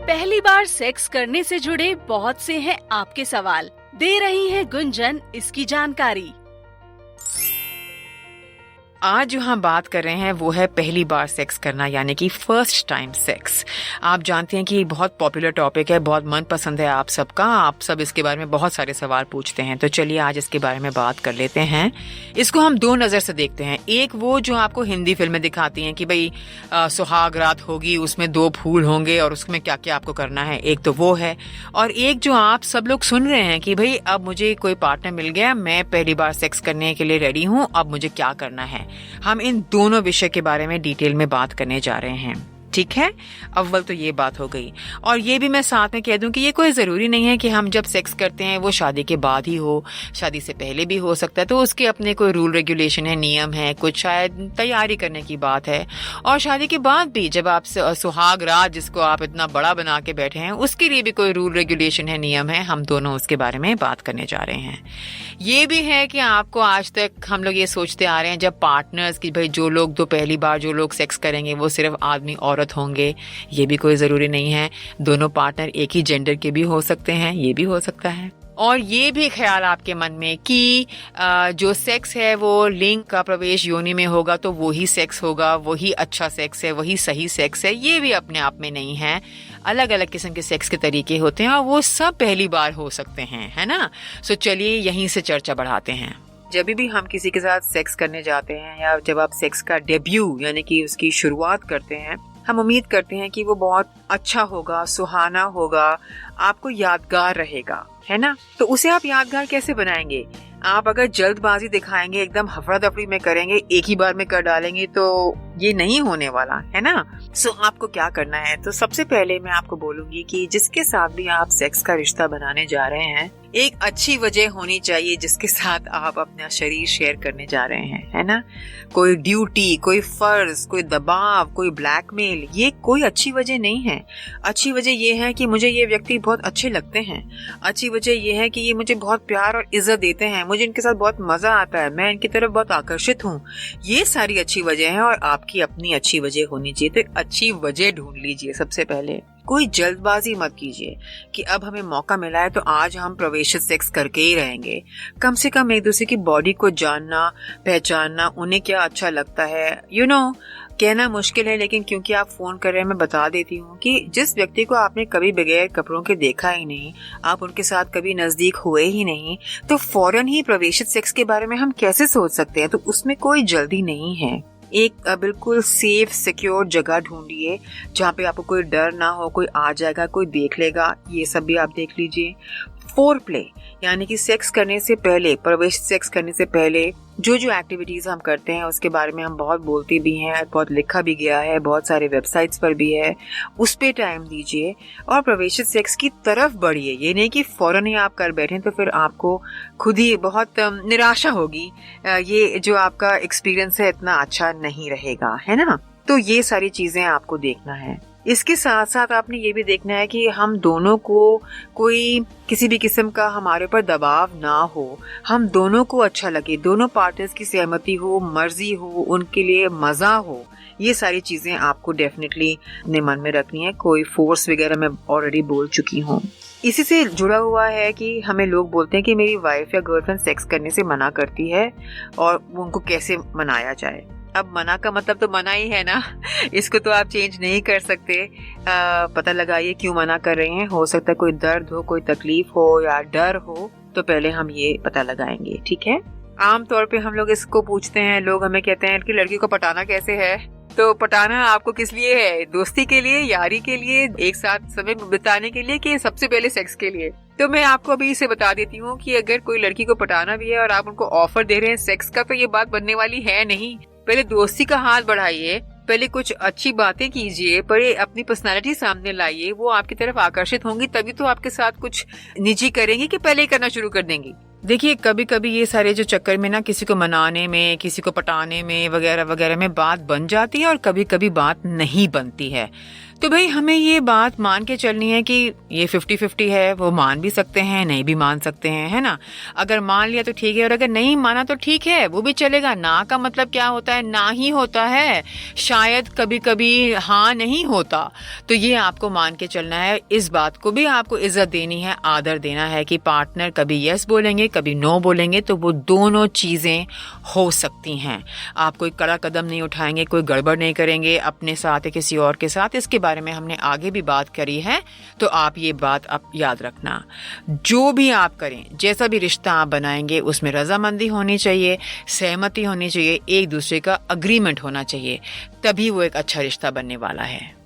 पहली बार सेक्स करने से जुड़े बहुत से हैं आपके सवाल। दे रही है गुंजन इसकी जानकारी। आज जो हम बात कर रहे हैं वो है पहली बार सेक्स करना, यानी कि फर्स्ट टाइम सेक्स। आप जानते हैं कि बहुत पॉपुलर टॉपिक है, बहुत मनपसंद है आप सबका। आप सब इसके बारे में बहुत सारे सवाल पूछते हैं, तो चलिए आज इसके बारे में बात कर लेते हैं। इसको हम दो नज़र से देखते हैं। एक वो जो आपको हिंदी फिल्में दिखाती हैं कि भाई सुहाग रात होगी, उसमें 2 फूल होंगे और उसमें क्या क्या आपको करना है, एक तो वो है। और एक जो आप सब लोग सुन रहे हैं कि भाई अब मुझे कोई पार्टनर मिल गया, मैं पहली बार सेक्स करने के लिए रेडी हूँ, अब मुझे क्या करना है। हम इन दोनों विषय के बारे में डिटेल में बात करने जा रहे हैं, ठीक है। अव्वल तो ये बात हो गई, और ये भी मैं साथ में कह दूं कि ये कोई जरूरी नहीं है कि हम जब सेक्स करते हैं वो शादी के बाद ही हो, शादी से पहले भी हो सकता है। तो उसके अपने कोई रूल रेगुलेशन है, नियम है, कुछ शायद तैयारी करने की बात है। और शादी के बाद भी जब आप सुहाग रात जिसको आप इतना बड़ा बना के बैठे हैं, उसके लिए भी कोई रूल रेगुलेशन है, नियम है। हम दोनों उसके बारे में बात करने जा रहे हैं। ये भी है कि आपको आज तक हम लोग ये सोचते आ रहे हैं जब पार्टनर्स की भाई जो लोग तो पहली बार जो लोग सेक्स करेंगे वो सिर्फ आदमी औरत होंगे, ये भी कोई जरूरी नहीं है। दोनों पार्टनर एक ही जेंडर के भी हो सकते हैं, ये भी हो सकता है। और ये भी ख्याल आपके मन में कि जो सेक्स है वो लिंग का प्रवेश योनि में होगा तो वही सेक्स होगा, वही अच्छा सेक्स है, वही सही सेक्स है, ये भी अपने आप में नहीं है। अलग अलग किस्म के सेक्स के तरीके होते हैं और वो सब पहली बार हो सकते हैं, है ना। सो चलिए यहीं से चर्चा बढ़ाते हैं। जब भी हम किसी के साथ सेक्स करने जाते हैं या जब आप सेक्स का डेब्यू यानी कि उसकी शुरुआत करते हैं, हम उम्मीद करते हैं कि वो बहुत अच्छा होगा, सुहाना होगा, आपको यादगार रहेगा, है ना। तो उसे आप यादगार कैसे बनाएंगे? आप अगर जल्दबाजी दिखाएंगे, एकदम हफड़ा दफड़ी में करेंगे, एक ही बार में कर डालेंगे, तो ये नहीं होने वाला, है ना। सो आपको क्या करना है? तो सबसे पहले मैं आपको बोलूंगी कि जिसके साथ भी आप सेक्स का रिश्ता बनाने जा रहे हैं, एक अच्छी वजह होनी चाहिए जिसके साथ आप अपना शरीर शेयर करने जा रहे हैं, है ना। कोई ड्यूटी, कोई फर्ज, कोई दबाव, कोई ब्लैकमेल, ये कोई अच्छी वजह नहीं है। अच्छी वजह ये है कि मुझे ये व्यक्ति बहुत अच्छे लगते हैं। अच्छी वजह ये है कि ये मुझे बहुत प्यार और इज्जत देते हैं, मुझे इनके साथ बहुत मजा आता है, मैं इनकी तरफ बहुत आकर्षित हूँ। ये सारी अच्छी वजह है और आपकी अपनी अच्छी वजह होनी चाहिए। तो एक अच्छी वजह ढूंढ लीजिए सबसे पहले। कोई जल्दबाजी मत कीजिए कि अब हमें मौका मिला है तो आज हम प्रवेशित सेक्स करके ही रहेंगे। कम से कम एक दूसरे की बॉडी को जानना, पहचानना, उन्हें क्या अच्छा लगता है, कहना मुश्किल है, लेकिन क्योंकि आप फोन कर रहे हैं मैं बता देती हूँ कि जिस व्यक्ति को आपने कभी बगैर कपड़ों के देखा ही नहीं, आप उनके साथ कभी नजदीक हुए ही नहीं, तो फौरन ही प्रवेशित सेक्स के बारे में हम कैसे सोच सकते हैं। तो उसमें कोई जल्दी नहीं है। एक बिल्कुल सेफ सिक्योर जगह ढूंढिए जहाँ पे आपको कोई डर ना हो, कोई आ जाएगा, कोई देख लेगा, ये सब भी आप देख लीजिए। फोर प्ले यानी कि सेक्स करने से पहले, प्रवेश सेक्स करने से पहले जो एक्टिविटीज हम करते हैं उसके बारे में हम बहुत बोलते भी हैं, बहुत लिखा भी गया है, बहुत सारे वेबसाइट्स पर भी है। उस पे टाइम दीजिए और प्रवेशित सेक्स की तरफ बढ़िए। ये नहीं कि फौरन ही आप कर बैठें तो फिर आपको खुद ही बहुत निराशा होगी। ये जो आपका एक्सपीरियंस है इतना अच्छा नहीं रहेगा, है ना। तो ये सारी चीजें आपको देखना है। इसके साथ साथ आपने ये भी देखना है कि हम दोनों को कोई किसी भी किस्म का हमारे ऊपर दबाव ना हो, हम दोनों को अच्छा लगे, दोनों पार्टनर्स की सहमति हो, मर्जी हो, उनके लिए मजा हो। ये सारी चीजें आपको डेफिनेटली अपने मन में रखनी है। कोई फोर्स वगैरह मैं ऑलरेडी बोल चुकी हूँ। इसी से जुड़ा हुआ है कि हमें लोग बोलते हैं कि मेरी वाइफ या गर्लफ्रेंड सेक्स करने से मना करती है और उनको कैसे मनाया जाए। अब मना का मतलब तो मना ही है ना, इसको तो आप चेंज नहीं कर सकते। पता लगाइए क्यों मना कर रहे हैं। हो सकता है कोई दर्द हो, कोई तकलीफ हो या डर हो, तो पहले हम ये पता लगाएंगे, ठीक है। आमतौर पे हम लोग इसको पूछते हैं, लोग हमें कहते हैं कि लड़की को पटाना कैसे है। तो पटाना आपको किस लिए है? दोस्ती के लिए, यारी के लिए, एक साथ समय बिताने के लिए, कि सबसे पहले सेक्स के लिए? तो मैं आपको अभी इसे बता देती हूँ कि अगर कोई लड़की को पटाना भी है और आप उनको ऑफर दे रहे हैं सेक्स का, तो ये बात बनने वाली है नहीं। पहले दोस्ती का हाथ बढ़ाइए, पहले कुछ अच्छी बातें कीजिए, पहले अपनी पर्सनालिटी सामने लाइए, वो आपकी तरफ आकर्षित होंगी तभी तो आपके साथ कुछ निजी करेंगी कि पहले ही करना शुरू कर देंगी। देखिए कभी कभी ये सारे जो चक्कर में ना किसी को मनाने में, किसी को पटाने में वगैरह वगैरह में बात बन जाती है और कभी कभी बात नहीं बनती है। तो भाई हमें ये बात मान के चलनी है कि ये 50-50 है, वो मान भी सकते हैं, नहीं भी मान सकते हैं, है ना। अगर मान लिया तो ठीक है, और अगर नहीं माना तो ठीक है, वो भी चलेगा। ना का मतलब क्या होता है? ना ही होता है, शायद कभी कभी हाँ नहीं होता। तो ये आपको मान के चलना है, इस बात को भी आपको इज्जत देनी है, आदर देना है कि पार्टनर कभी यस बोलेंगे, कभी नो बोलेंगे, तो वो दोनों चीजें हो सकती हैं। आप कोई कड़ा कदम नहीं उठाएंगे, कोई गड़बड़ नहीं करेंगे अपने साथ या किसी और के साथ। इसके बारे में हमने आगे भी बात करी है, तो आप ये बात आप याद रखना। जो भी आप करें, जैसा भी रिश्ता आप बनाएंगे, उसमें रजामंदी होनी चाहिए, सहमति होनी चाहिए, एक दूसरे का अग्रीमेंट होना चाहिए, तभी वो एक अच्छा रिश्ता बनने वाला है।